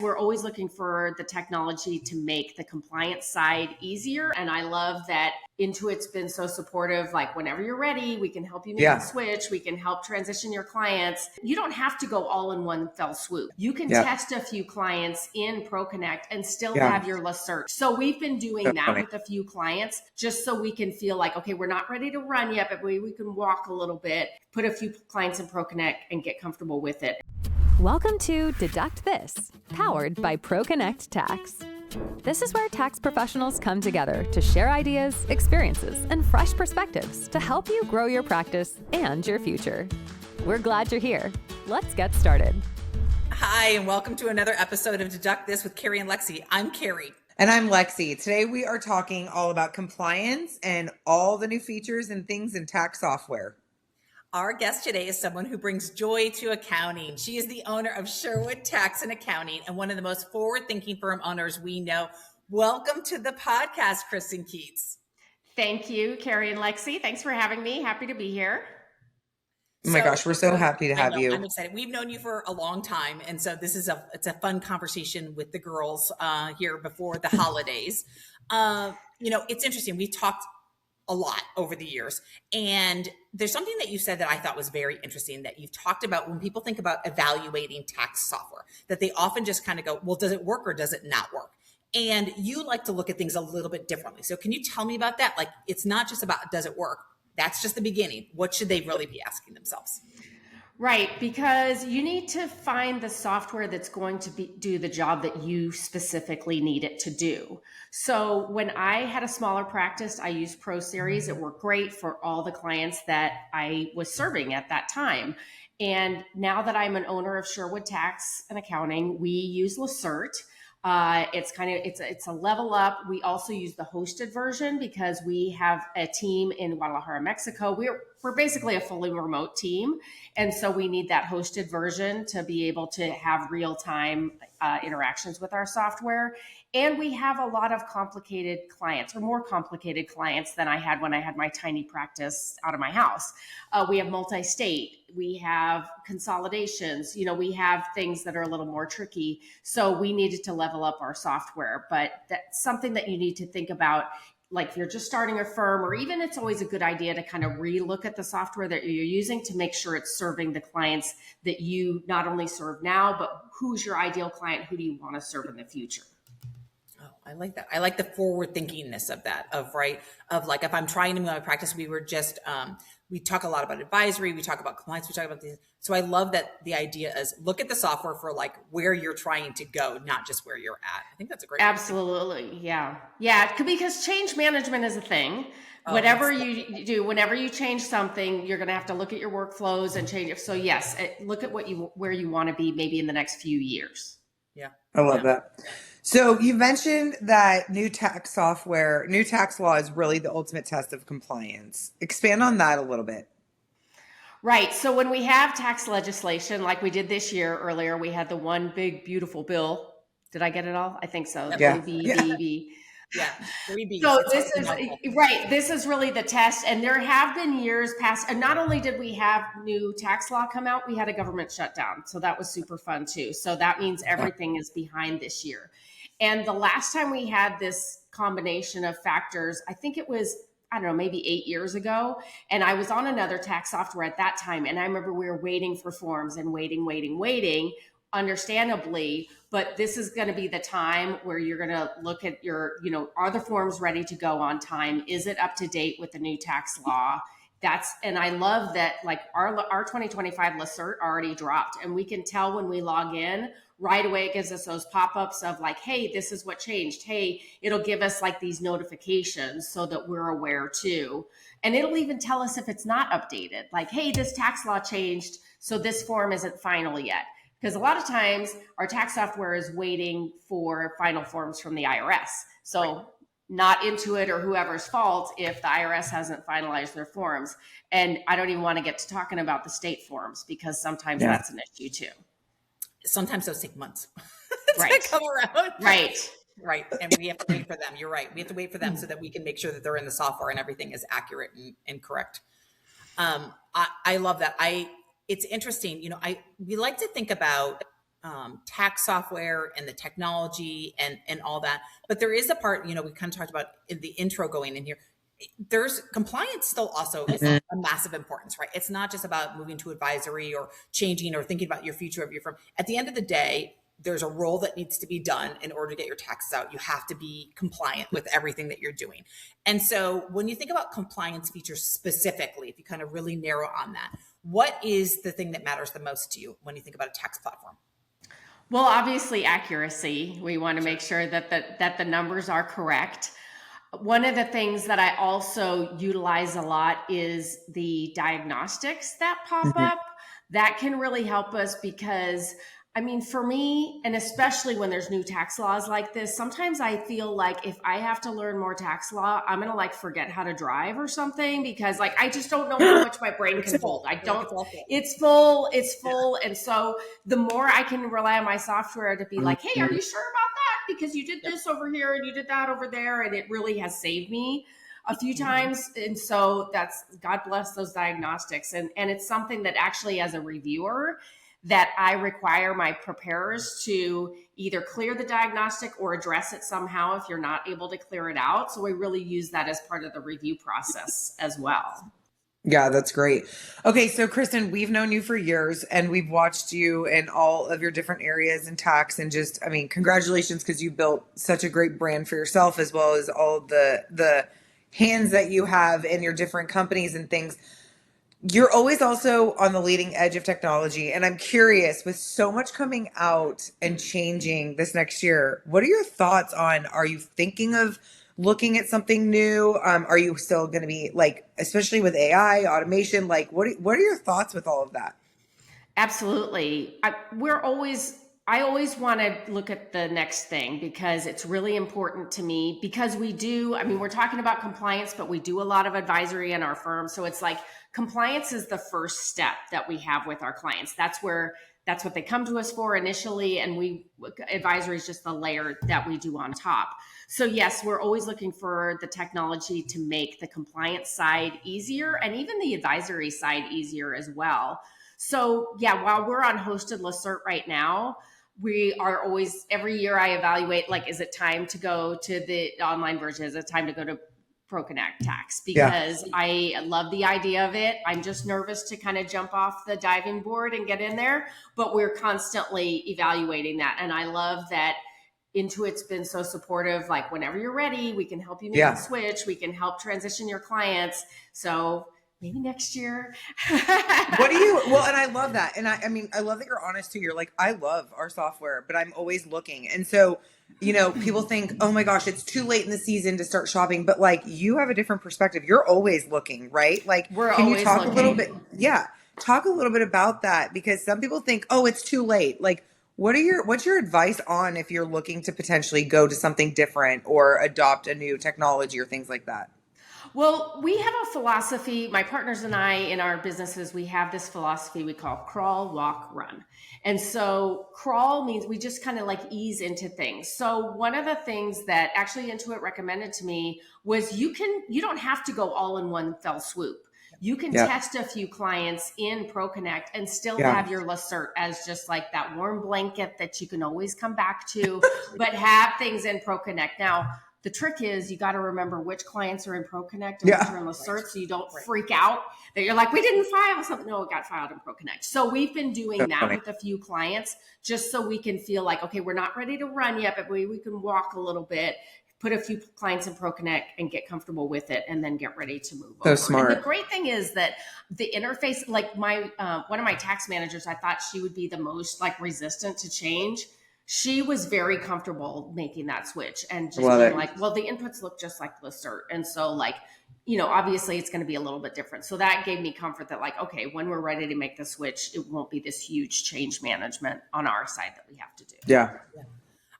We're always looking for the technology to make the compliance side easier. And I love that Intuit's been so supportive. Like, whenever you're ready, we can help you make the switch. We can help transition your clients. You don't have to go all in one fell swoop. You can test a few clients in ProConnect and still have your Lacerte. So we've been doing that with a few clients just so we can feel like, okay, we're not ready to run yet, but we can walk a little bit, put a few clients in ProConnect and get comfortable with it. Welcome to Deduct This, powered by ProConnect Tax. This is where tax professionals come together to share ideas, experiences, and fresh perspectives to help you grow your practice and your future. We're glad you're here. Let's get started. Hi, and welcome to another episode of Deduct This with Carrie and Lexi. I'm Carrie. And I'm Lexi. Today we are talking all about compliance and all the new features and things in tax software. Our guest today is someone who brings joy to accounting. She is the owner of Sherwood Tax and Accounting and one of the most forward-thinking firm owners we know. Welcome to the podcast, Kristen Keats. Thank you, Carrie and Lexi. Thanks for having me. Happy to be here. Oh my gosh, we're so happy to have you. I'm excited. We've known you for a long time, and so this is it's a fun conversation with the girls here before the holidays. It's interesting. We talked a lot over the years. And there's something that you said that I thought was very interesting that you've talked about when people think about evaluating tax software, that they often just kind of go, well, does it work or does it not work? And you like to look at things a little bit differently. So can you tell me about that? Like, it's not just about, does it work? That's just the beginning. What should they really be asking themselves? Right, because you need to find the software that's going to do the job that you specifically need it to do. So when I had a smaller practice, I used ProSeries. It worked great for all the clients that I was serving at that time. And now that I'm an owner of Sherwood Tax and Accounting, we use Lacerte. It's a level up. We also use the hosted version because we have a team in Guadalajara, Mexico. We're basically a fully remote team. And so we need that hosted version to be able to have real-time interactions with our software. And we have a lot of complicated clients, or more complicated clients than I had when I had my tiny practice out of my house. We have multi-state, we have consolidations, we have things that are a little more tricky. So we needed to level up our software, but that's something that you need to think about. Like, if you're just starting a firm, or even it's always a good idea to kind of relook at the software that you're using to make sure it's serving the clients that you not only serve now, but who's your ideal client? Who do you want to serve in the future? Oh, I like that. I like the forward thinkingness of that, of like, if I'm trying to move my practice, we were just, we talk a lot about advisory, we talk about compliance, we talk about these. So I love that the idea is look at the software for like where you're trying to go, not just where you're at. I think that's a great Absolutely. Yeah. Yeah. Because change management is a thing. Whatever you do, whenever you change something, you're going to have to look at your workflows and change it. So yes, look at where you want to be maybe in the next few years. Yeah. I love that. So you mentioned that new tax law is really the ultimate test of compliance. Expand on that a little bit. Right. So when we have tax legislation, like we did this year earlier, we had the one big, beautiful bill. Did I get it all? I think so. Yeah. Yeah. 3B. So this is right. This is really the test. And there have been years past, and not only did we have new tax law come out, we had a government shutdown. So that was super fun too. So that means everything is behind this year. And the last time we had this combination of factors, I think it was, maybe 8 years ago. And I was on another tax software at that time. And I remember we were waiting for forms and waiting, understandably. But this is going to be the time where you're going to look at your, are the forms ready to go on time? Is it up to date with the new tax law? And I love that, like, our 2025 Lacerte already dropped, and we can tell when we log in right away. It gives us those pop-ups of like, hey, this is what changed. Hey, it'll give us like these notifications so that we're aware too. And it'll even tell us if it's not updated, like, hey, this tax law changed, so this form isn't final yet. Because a lot of times our tax software is waiting for final forms from the IRS. So not Intuit or whoever's fault if the IRS hasn't finalized their forms. And I don't even want to get to talking about the state forms, because sometimes that's an issue too. Sometimes those take months to come around. Right. And we have to wait for them. You're right. We have to wait for them so that we can make sure that they're in the software and everything is accurate and correct. I love that. It's interesting. We like to think about tax software and the technology and all that. But there is a part, we kind of talked about in the intro going in here. There's compliance still also is a massive importance, right? It's not just about moving to advisory or changing or thinking about your future of your firm. At the end of the day, there's a role that needs to be done in order to get your taxes out. You have to be compliant with everything that you're doing. And so when you think about compliance features specifically, if you kind of really narrow on that, what is the thing that matters the most to you when you think about a tax platform? Well, obviously accuracy. We want to make sure that the numbers are correct. One of the things that I also utilize a lot is the diagnostics that pop up. That can really help us because, I mean, for me, and especially when there's new tax laws like this, sometimes I feel like if I have to learn more tax law, I'm going to like forget how to drive or something because like I just don't know how much my brain can hold. It's full. And so the more I can rely on my software to be like, hey, are you sure about that? Because you did this over here and you did that over there. And it really has saved me a few times. And so that's, God bless those diagnostics. And it's something that actually as a reviewer that I require my preparers to either clear the diagnostic or address it somehow if you're not able to clear it out. So we really use that as part of the review process as well. Yeah, that's great. Okay, so Kristen, we've known you for years and we've watched you in all of your different areas in tax and just, I mean, congratulations because you built such a great brand for yourself as well as all the hands that you have in your different companies and things. You're always also on the leading edge of technology. And I'm curious, with so much coming out and changing this next year, what are your thoughts on, are you thinking of looking at something new? Are you still going to be like, especially with AI, automation, like what are your thoughts with all of that? Absolutely. I always want to look at the next thing because it's really important to me because we're talking about compliance, but we do a lot of advisory in our firm. So it's like compliance is the first step that we have with our clients. That's what they come to us for initially. And advisory is just the layer that we do on top. So yes, we're always looking for the technology to make the compliance side easier and even the advisory side easier as well. So yeah, while we're on hosted Lacerte right now, we are always, every year I evaluate, like, is it time to go to the online version? Is it time to go to ProConnect Tax? Because I love the idea of it. I'm just nervous to kind of jump off the diving board and get in there, but we're constantly evaluating that. And I love that Intuit's been so supportive. Like whenever you're ready, we can help you make the switch. We can help transition your clients. So maybe next year. And I love that. And I mean, I love that you're honest too. You're like, I love our software, but I'm always looking. And so, people think, oh my gosh, it's too late in the season to start shopping. But like, you have a different perspective. You're always looking, right? Like, can you talk a little bit? Yeah. Talk a little bit about that because some people think, oh, it's too late. Like, what's your advice on if you're looking to potentially go to something different or adopt a new technology or things like that? Well, we have a philosophy, my partners and I in our businesses, we have this philosophy we call crawl, walk, run. And so crawl means we just kind of like ease into things. So one of the things that actually Intuit recommended to me was you don't have to go all in one fell swoop. You can test a few clients in ProConnect and still have your Lacerte as just like that warm blanket that you can always come back to, but have things in ProConnect. Now, the trick is you got to remember which clients are in ProConnect and which are in Lacerte so you don't freak out that you're like, we didn't file something. No, it got filed in ProConnect. So we've been doing that with a few clients just so we can feel like, okay, we're not ready to run yet, but we can walk a little bit, put a few clients in ProConnect and get comfortable with it and then get ready to move over. Smart. And the great thing is that the interface, like one of my tax managers, I thought she would be the most like resistant to change. She was very comfortable making that switch and just being like, well, the inputs look just like Lacerte. And so like, obviously it's going to be a little bit different. So that gave me comfort that like, okay, when we're ready to make the switch, it won't be this huge change management on our side that we have to do. Yeah,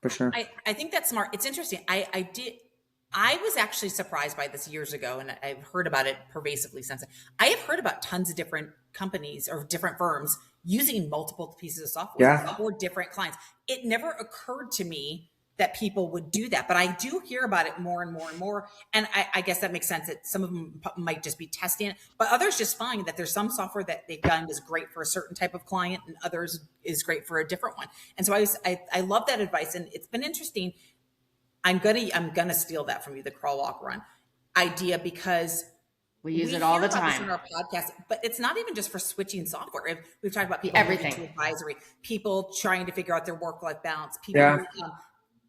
for sure. I think that's smart. It's interesting. I was actually surprised by this years ago, and I've heard about it pervasively since. I have heard about tons of different companies or different firms using multiple pieces of software for different clients. It never occurred to me that people would do that. But I do hear about it more and more and more. And I guess that makes sense that some of them might just be testing it, but others just find that there's some software that they've done is great for a certain type of client and others is great for a different one. And so I love that advice. And it's been interesting. I'm gonna steal that from you, the crawl, walk, run idea, because we use it all the time in our podcast. But it's not even just for switching software. We've talked about people everything to advisory, people trying to figure out their work-life balance, people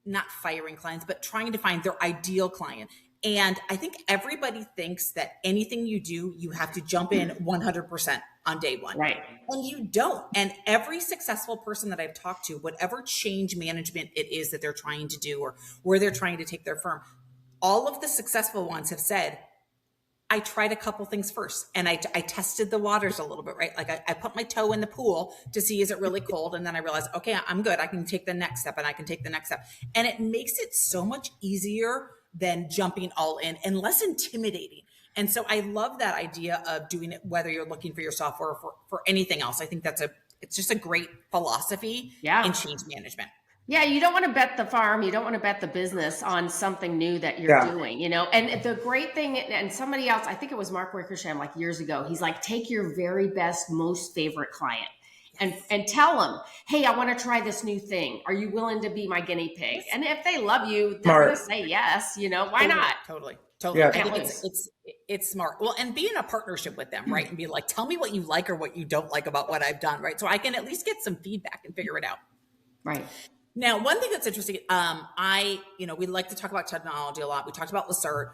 not firing clients, but trying to find their ideal client. And I think everybody thinks that anything you do, you have to jump in 100% on day one. Right. And you don't. And every successful person that I've talked to, whatever change management it is that they're trying to do or where they're trying to take their firm, all of the successful ones have said, I tried a couple things first and I tested the waters a little bit, right? Like I put my toe in the pool to see, is it really cold? And then I realized, okay, I'm good. I can take the next step and I can take the next step. And it makes it so much easier than jumping all in and less intimidating. And so I love that idea of doing it, whether you're looking for your software or for anything else. I think it's just a great philosophy in change management. Yeah, you don't want to bet the farm. You don't want to bet the business on something new that you're doing, And the great thing, and somebody else, I think it was Mark Wickersham, like years ago, he's like, take your very best, most favorite client and tell them, hey, I want to try this new thing. Are you willing to be my guinea pig? And if they love you, they're going to say yes. Why not? Totally. Yeah. I think it's smart. Well, and be in a partnership with them, right? And be like, tell me what you like or what you don't like about what I've done, right? So I can at least get some feedback and figure it out. Right. Now, one thing that's interesting, we like to talk about technology a lot. We talked about Lacerte.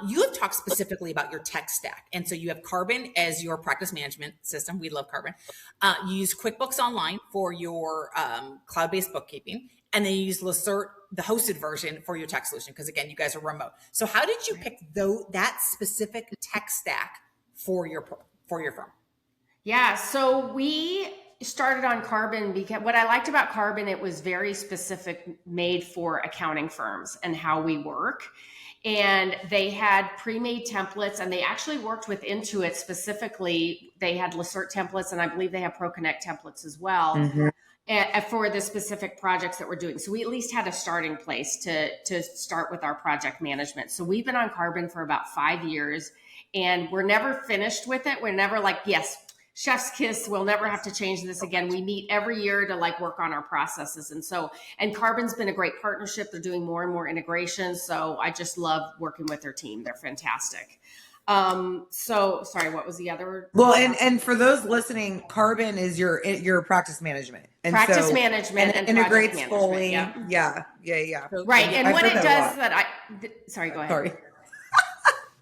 You have talked specifically about your tech stack. And so you have Carbon as your practice management system. We love Carbon. You use QuickBooks Online for your cloud-based bookkeeping. And then you use Lacerte, the hosted version, for your tech solution. Because again, you guys are remote. So how did you pick that specific tech stack for your firm? Yeah, so we started on Carbon because what I liked about Carbon, it was very specific, made for accounting firms and how we work. And they had pre-made templates, and they actually worked with Intuit specifically. They had Lacerte templates, and I believe they have ProConnect templates as well. Mm-hmm. For the specific projects that we're doing. So we at least had a starting place to start with our project management. So we've been on Carbon for about 5 years, and we're never finished with it. We're never like, yes, chef's kiss, we'll never have to change this again. We meet every year to work on our processes. And Carbon's been a great partnership. They're doing more and more integrations. So I just love working with their team. They're fantastic. So sorry, what was the other? Well, and for those listening, Carbon is your practice management. And practice management and integrates project fully. Management, Yeah. Right. And what it does sorry, go ahead. Sorry.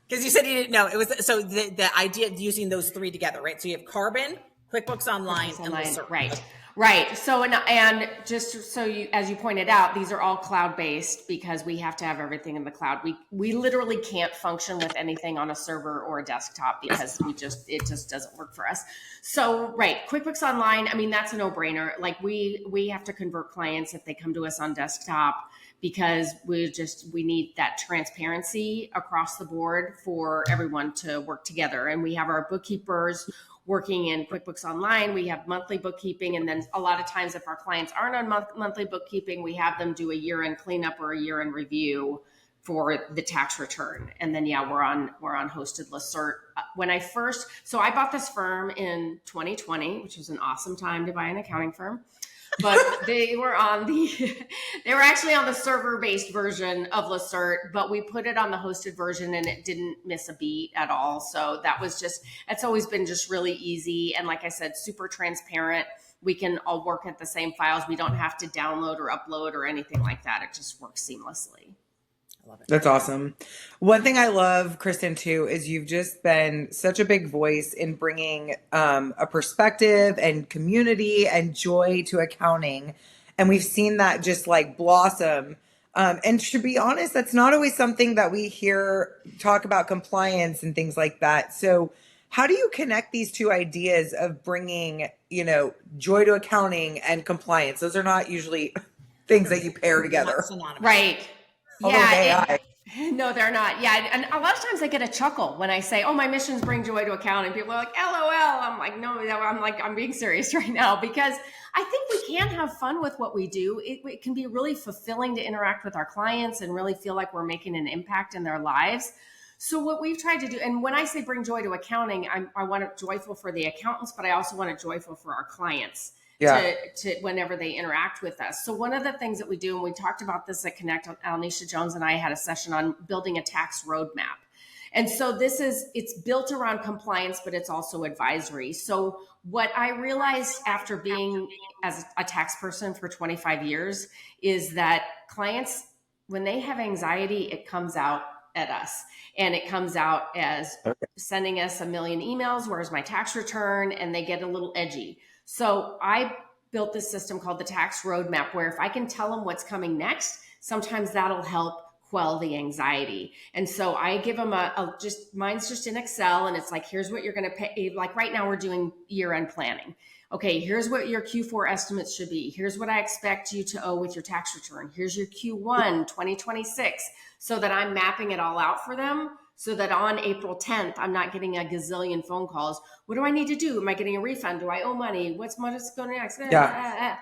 Because you said you didn't know. It was so the idea of using those three together, right? So you have Carbon, QuickBooks Online, and Lacerte. Right. So, and just so as you pointed out, these are all cloud-based because we have to have everything in the cloud. We literally can't function with anything on a server or a desktop because it just doesn't work for us. So, right. QuickBooks Online, I mean, that's a no-brainer. We have to convert clients if they come to us on desktop because we need that transparency across the board for everyone to work together. And we have our bookkeepers working in QuickBooks Online. We have monthly bookkeeping. And then a lot of times if our clients aren't on monthly bookkeeping, we have them do a year-end cleanup or a year-end review for the tax return. And then, we're on hosted Lacerte. I bought this firm in 2020, which was an awesome time to buy an accounting firm. But they were actually on the server-based version of Lacerte, but we put it on the hosted version and it didn't miss a beat at all. So it's always been just really easy. And like I said, super transparent. We can all work at the same files. We don't have to download or upload or anything like that. It just works seamlessly. I love it. That's awesome. One thing I love, Kristen, too, is you've just been such a big voice in bringing a perspective and community and joy to accounting. And we've seen that just blossom. And to be honest, that's not always something that we hear talk about compliance and things like that. So how do you connect these two ideas of bringing, joy to accounting and compliance? Those are not usually things that you pair together. Right. Although No, they're not. Yeah. And a lot of times I get a chuckle when I say, oh, my missions bring joy to accounting. People are like, LOL. I'm like, no, I'm being serious right now, because I think we can have fun with what we do. It can be really fulfilling to interact with our clients and really feel like we're making an impact in their lives. So what we've tried to do, and when I say bring joy to accounting, I want it joyful for the accountants, but I also want it joyful for our clients. Yeah. To whenever they interact with us. So one of the things that we do, and we talked about this at Connect, Alnisha Jones and I had a session on building a tax roadmap. And so it's built around compliance, but it's also advisory. So what I realized after being as a tax person for 25 years is that clients, when they have anxiety, it comes out at us, and it comes out as sending us a million emails, where's my tax return? And they get a little edgy. So I built this system called the tax roadmap, where if I can tell them what's coming next, sometimes that'll help quell the anxiety. And so I give them mine's just in Excel, and it's like, here's what you're going to pay. Like right now we're doing year-end planning. Okay, here's what your Q4 estimates should be. Here's what I expect you to owe with your tax return. Here's your Q1 2026, so that I'm mapping it all out for them, so that on April 10th, I'm not getting a gazillion phone calls. What do I need to do? Am I getting a refund? Do I owe money? What's going next? Yeah.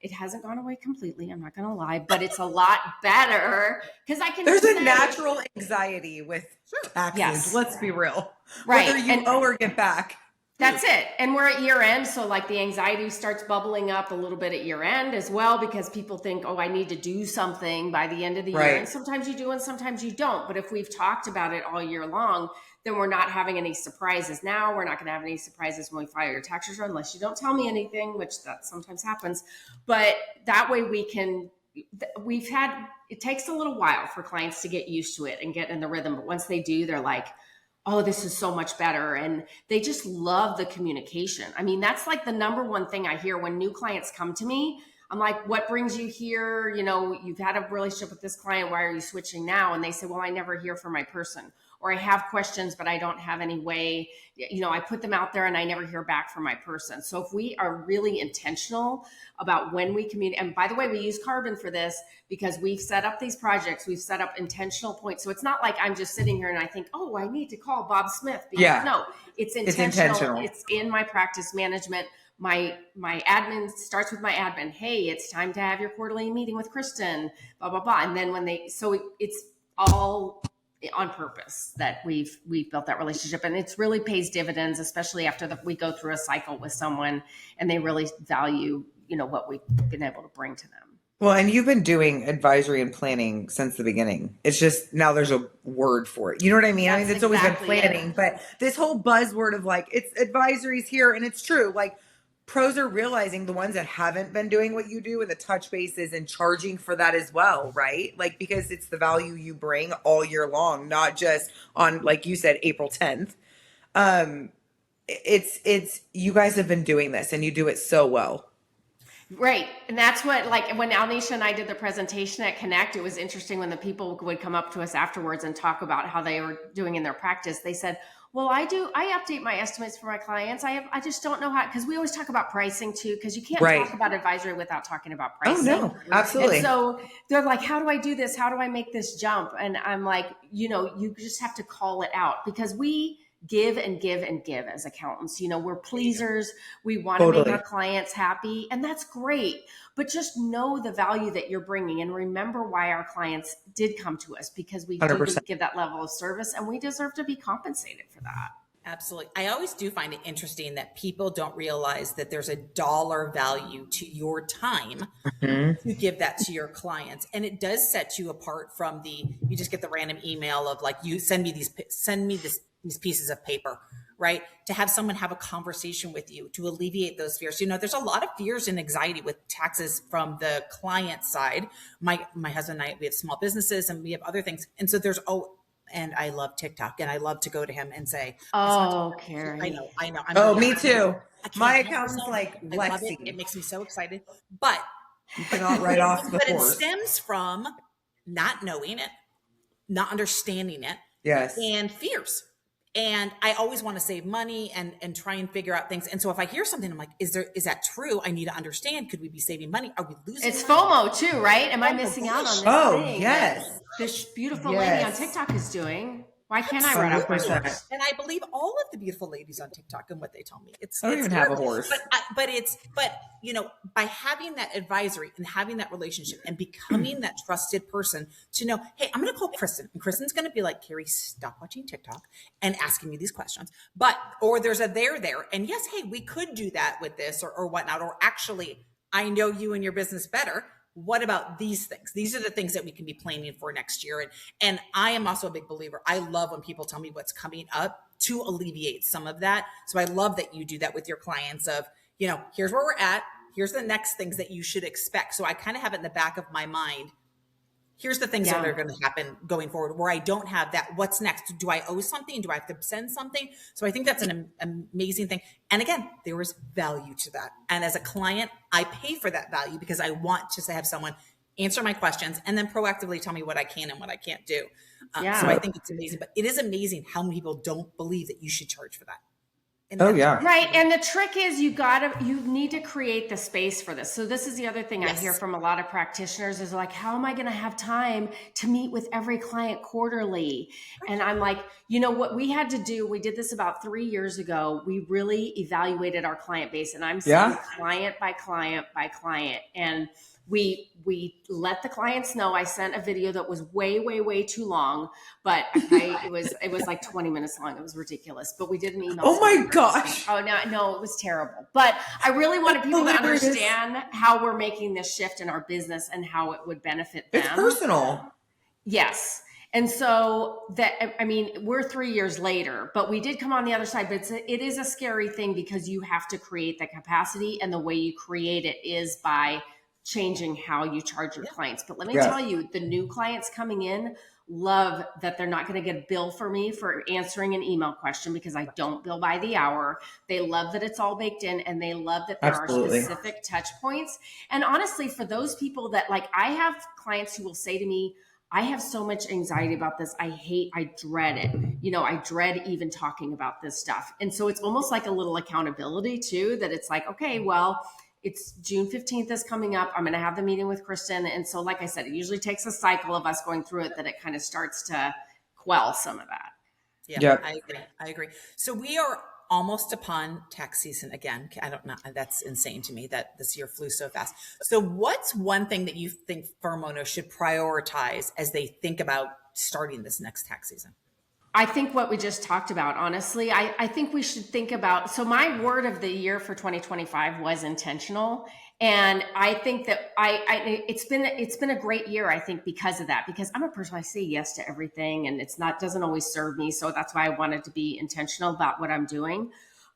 It hasn't gone away completely, I'm not going to lie, but it's a lot better because I can. There's a natural anxiety with taxes. Yes. Let's be real. Right. Whether you owe or get back. That's it. And we're at year end. So like the anxiety starts bubbling up a little bit at year end as well, because people think, oh, I need to do something by the end of the year. And sometimes you do and sometimes you don't. But if we've talked about it all year long, then we're not having any surprises now. We're not going to have any surprises when we file your tax return, unless you don't tell me anything, which that sometimes happens. But that way it takes a little while for clients to get used to it and get in the rhythm. But once they do, they're like, oh, this is so much better. And they just love the communication. I mean, that's like the number one thing I hear when new clients come to me. I'm like, what brings you here? You know, you've had a relationship with this client. Why are you switching now? And they say, well, I never hear from my person, or I have questions, but I don't have any way, you know, I put them out there and I never hear back from my person. So if we are really intentional about when we communicate, and by the way, we use Carbon for this because we've set up these projects, we've set up intentional points. So it's not like I'm just sitting here and I think, oh, I need to call Bob Smith. No, it's intentional. It's in my practice management. My admin starts with my admin. Hey, it's time to have your quarterly meeting with Kristen, blah, blah, blah. And then it's all on purpose that we've built that relationship, and it's really pays dividends, especially after we go through a cycle with someone and they really value, you know, what we've been able to bring to them. Well, and you've been doing advisory and planning since the beginning. It's just now there's a word for it. You know what I mean? I mean, it's always been planning, but this whole buzzword of like, it's advisories here, and it's true. Like, pros are realizing, the ones that haven't been doing what you do, and the touch bases and charging for that as well, right? Like, because it's the value you bring all year long, not just on, like you said, April 10th. It's you guys have been doing this and you do it so well. Right. And that's what, like when Alnisha and I did the presentation at Connect, it was interesting when the people would come up to us afterwards and talk about how they were doing in their practice. They said, well, I update my estimates for my clients. I just don't know how, because we always talk about pricing too, because you can't talk about advisory without talking about pricing. Oh, no, absolutely. And so they're like, how do I do this? How do I make this jump? And I'm like, you know, you just have to call it out, because we give and give and give as accountants. You know, we're pleasers. We want to make our clients happy, and that's great. But just know the value that you're bringing, and remember why our clients did come to us, because we 100%. Do give that level of service, and we deserve to be compensated for that. Absolutely. I always do find it interesting that people don't realize that there's a dollar value to your time to give that to your clients. And it does set you apart from you just get the random email of like, you send me these pieces of paper, right? To have someone have a conversation with you to alleviate those fears. You know, there's a lot of fears and anxiety with taxes from the client side. My husband and I, we have small businesses and we have other things. And so and I love TikTok, and I love to go to him and say, oh, Carrie. I know. Me too. My accountant's like, Lexi. It makes me so excited, but you cannot write off the But horse. It stems from not knowing it, not understanding it. Yes. And fears. And I always want to save money and try and figure out things. And so if I hear something, I'm like, is that true? I need to understand. Could we be saving money? Are we losing It's money? FOMO too, right? Am I missing out on this Oh, thing? yes. this beautiful lady on Yes. TikTok is doing. Why can't I run off my 100%. horse? And I believe all of the beautiful ladies on TikTok and what they tell me. I don't even have a horse. But you know, by having that advisory and having that relationship and becoming that trusted person to know, hey, I'm going to call Kristen, and Kristen's going to be like, Carrie, stop watching TikTok and asking me these questions. Or there's a there, and yes, hey, we could do that with this or whatnot. Or actually, I know you and your business better. What about these things? These are the things that we can be planning for next year. And I am also a big believer. I love when people tell me what's coming up to alleviate some of that. So I love that you do that with your clients of, you know, here's where we're at. Here's the next things that you should expect. So I kind of have it in the back of my mind. Here's the things that are going to happen going forward where I don't have that. What's next? Do I owe something? Do I have to send something? So I think that's an amazing thing. And again, there is value to that. And as a client, I pay for that value because I want to have someone answer my questions and then proactively tell me what I can and what I can't do. So I think it's amazing, but it is amazing how many people don't believe that you should charge for that. Right. And the trick is you need to create the space for this. So this is the other thing I hear from a lot of practitioners is like, how am I going to have time to meet with every client quarterly? And I'm like, you know what we had to do? We did this about 3 years ago. We really evaluated our client base, and I'm saying client by client by client. And we let the clients know. I sent a video that was way too long, but it was like 20 minutes long. It was ridiculous, but we did an email. Oh my gosh. Oh no, it was terrible. But I really wanted people to understand how we're making this shift in our business and how it would benefit them. It's personal. Yes. And so we're 3 years later, but we did come on the other side, but it is a scary thing because you have to create the capacity, and the way you create it is by changing how you charge your clients. But let me tell you, the new clients coming in love that they're not going to get a bill for me for answering an email question because I don't bill by the hour. They love that it's all baked in, and they love that there are specific touch points. And honestly, for those people that I have clients who will say to me, I have so much anxiety about this. I dread it. You know, I dread even talking about this stuff. And so it's almost like a little accountability too, that it's like, okay, well, it's June 15th is coming up. I'm going to have the meeting with Kristen. And so, like I said, it usually takes a cycle of us going through it that it kind of starts to quell some of that. Yeah. I agree. So we are almost upon tax season again. I don't know. That's insane to me that this year flew so fast. So what's one thing that you think firm owners should prioritize as they think about starting this next tax season? I think what we just talked about, honestly, I think we should think about, so my word of the year for 2025 was intentional. And I think that it's been a great year, I think, because of that, because I'm a person, I say yes to everything, and doesn't always serve me. So that's why I wanted to be intentional about what I'm doing.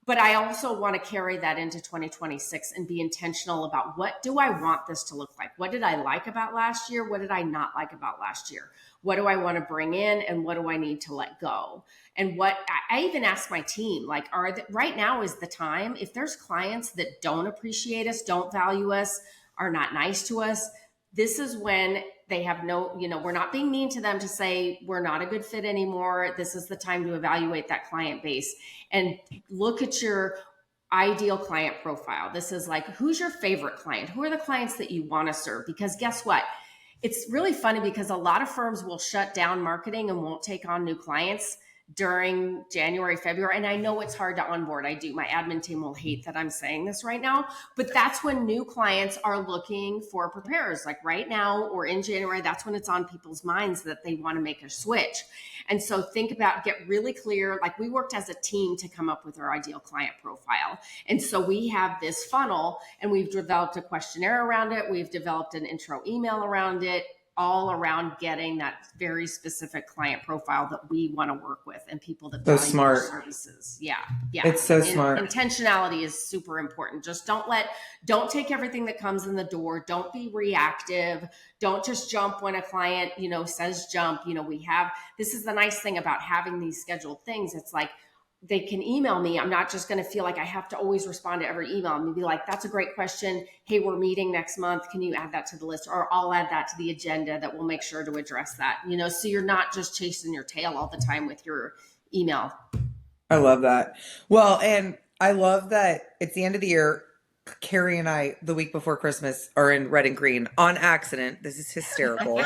But I also want to carry that into 2026 and be intentional about, what do I want this to look like? What did I like about last year? What did I not like about last year? What do I want to bring in, and what do I need to let go? And what I even ask my team, right now is the time. If there's clients that don't appreciate us, don't value us, are not nice to us, this is when they have we're not being mean to them to say we're not a good fit anymore. This is the time to evaluate that client base and look at your ideal client profile. This is like, who's your favorite client? Who are the clients that you want to serve? Because guess what? It's really funny because a lot of firms will shut down marketing and won't take on new clients during January, February. And I know it's hard to onboard. My admin team will hate that I'm saying this right now, but that's when new clients are looking for preparers. Like right now or in January, that's when it's on people's minds that they want to make a switch. And so get really clear. Like we worked as a team to come up with our ideal client profile. And so we have this funnel, and we've developed a questionnaire around it. We've developed an intro email around it, all around getting that very specific client profile that we want to work with and people that value our services. Yeah. It's so smart. Intentionality is super important. Just don't take everything that comes in the door. Don't be reactive. Don't just jump when a client, says jump. This is the nice thing about having these scheduled things. It's like, they can email me. I'm not just going to feel like I have to always respond to every email. I'm going to be like, that's a great question. Hey, we're meeting next month. Can you add that to the list? Or I'll add that to the agenda that we'll make sure to address that. So you're not just chasing your tail all the time with your email. I love that. Well, and I love that it's the end of the year. Carrie and I, the week before Christmas, are in red and green on accident. This is hysterical.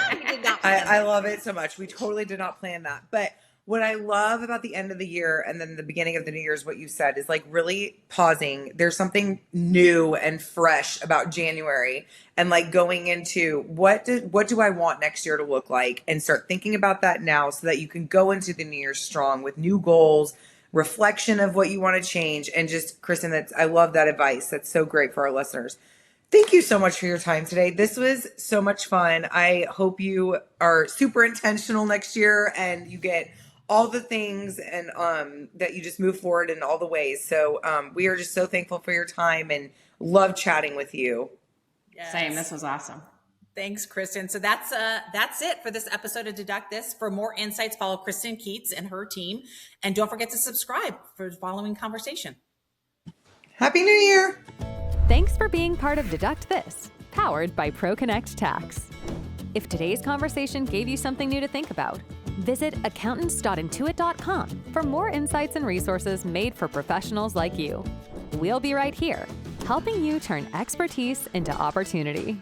I love it so much. We totally did not plan that. But what I love about the end of the year and then the beginning of the new year is what you said is like really pausing. There's something new and fresh about January and like going into what do I want next year to look like and start thinking about that now so that you can go into the new year strong with new goals, reflection of what you want to change. And just, Kristen, I love that advice. That's so great for our listeners. Thank you so much for your time today. This was so much fun. I hope you are super intentional next year and you get all the things and that you just move forward in all the ways. So we are just so thankful for your time and love chatting with you. Yes. Same. This was awesome. Thanks, Kristen. So that's it for this episode of Deduct This. For more insights, follow Kristen Keats and her team. And don't forget to subscribe for the following conversation. Happy New Year. Thanks for being part of Deduct This, powered by ProConnect Tax. If today's conversation gave you something new to think about, visit accountants.intuit.com for more insights and resources made for professionals like you. We'll be right here, helping you turn expertise into opportunity.